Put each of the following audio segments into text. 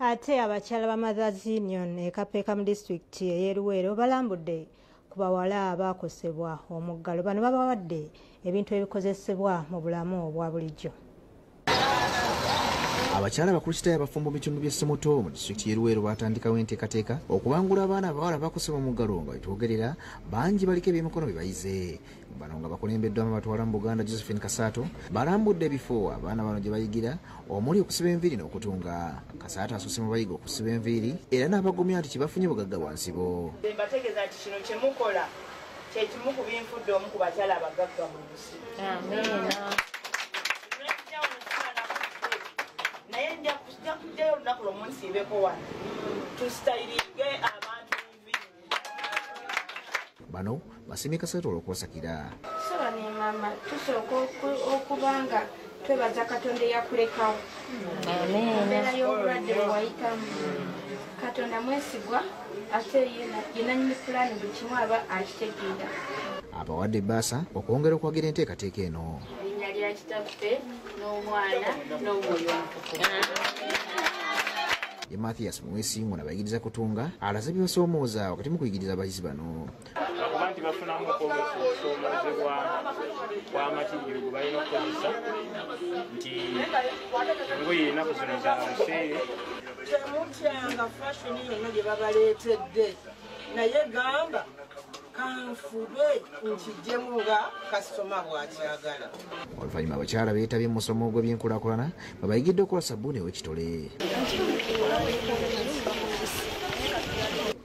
Ate abakyala ba Mothers Union e Kapeka mu district y'e Luweero balambudde ku bawala abaakosebwa omuggalo. Bano babawadde ebintu ebikozesebwa mu bulamu obwa bulijjo. Abakyala bakristaayo abafumbo mu bitundu by'Essomoto mu disitulikiti y'e Luweero batandikawo enteekateeka okubangula abaana abawala bakosebwa omuggalo nga betwogerera bangi baliko ebyemikono bye bayize. Bano nga bakulembeddwamu abatwala mu Buganda Josephine Kasaato balambudde ebifo abaana bano gye bayigira omuli okusiba enviiri n'okutunga. Kasaato asusse mu bayiga okusiba enviiri era n'abagumya nti kibafunye bugagga bwa nsibo. Mbategeeza nti kino kye mukola kye kimu ku binfudde omu ku bakyala abagagga mu nsi. Amiina. Naye nja kuddayo olunaku lwo munsiibeko wano tusitayiringe abantu enviiri. Bano basimye Kasaato olw'okwasakira. Saba ne mama tusooka okubanga twebaza Katonda eyakulekawo. Embeera y'obulwadde bwe wayitamu. Katonda mwesigwa ate ye nannyini pulaani buli kimu aba akitegeera. Abawadde ebbaasa okwongera okwagira enteekateeka eno. Erinnya lya kitaffe n'omwana n'omwoyo. Ye Mathias Mwesingo n'abayigiriza kutunga alaze byebasoomooza wakati mu kuyigiriza abayizi bano. Abantu bafunamu okusoomozebwa kw'amatigiro gwe balina okukozesa nti engoye ennaku zino za nseere. Temutyanga fashoni yonna gye babaleetedde naye gamba kanfube nkijjemu nga kasitoma bw'akyagala. Oluvannyuma abakyala beetabye mu musomo gw'ebyenkulaakulana babayigidde okukola sabbuuni ew'ekitole.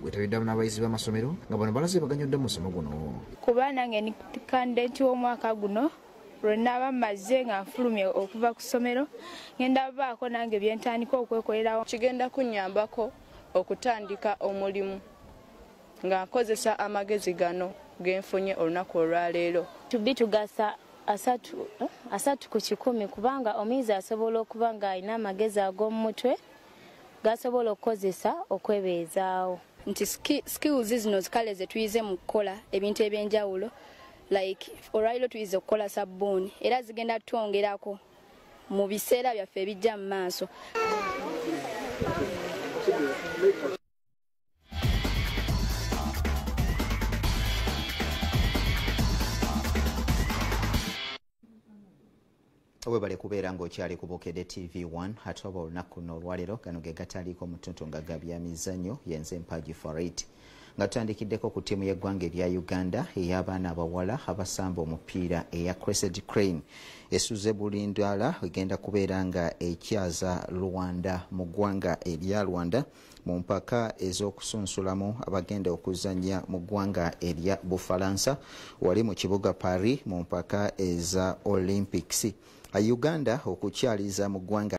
Gwetabiddwamu n'abayizi b'amasomero nga bano balaze baganyudde mu musomo guno. Kuba nange ni kandidate w'omwaka guno lwenaba mmaze nga nfulumye okuva ku ssomero ngenda baako nange byentandika okwekolerawo. Kigenda kunnyambako okutandika omulimu nga nkozesa amagezi gano genfunye olunaku olwaleero. Tugasa asatu ku 100 kubanga omuyizi asobola okuba nga alina amagezi ag'omu mutwe gasobola okukozesa okwebeezaawo. Nti skills zino zikale ze tuyize mu kukola ebintu ebyenjawulo like olwaliro tuyize okukola sabbuuni era zigenda twongerako mu biseera byaffe ebijja mu maaso. Webale kubeera ng'okyali ku Bukedde TV1 ate oba olunaku luno olwaleero gano ge gataliiko mu ntuntungaga byamizannyo yenze Mpagi Farid nga tutandikiddeko ku ttiimu y'eggwanga erya Uganda ey'abaana abawala abasamba omupiira eya Crescent Crane esuze Bulindwala egenda kubeera nga ekyaza Rwanda mu ggwanga erya Rwanda mu mpaka ez'okusunsulamu abagenda okuzannya mu ggwanga erya Bufalansa wali mu kibuga Paris mu mpaka eza Olympics. Uganda okukyaliza mu ggwanga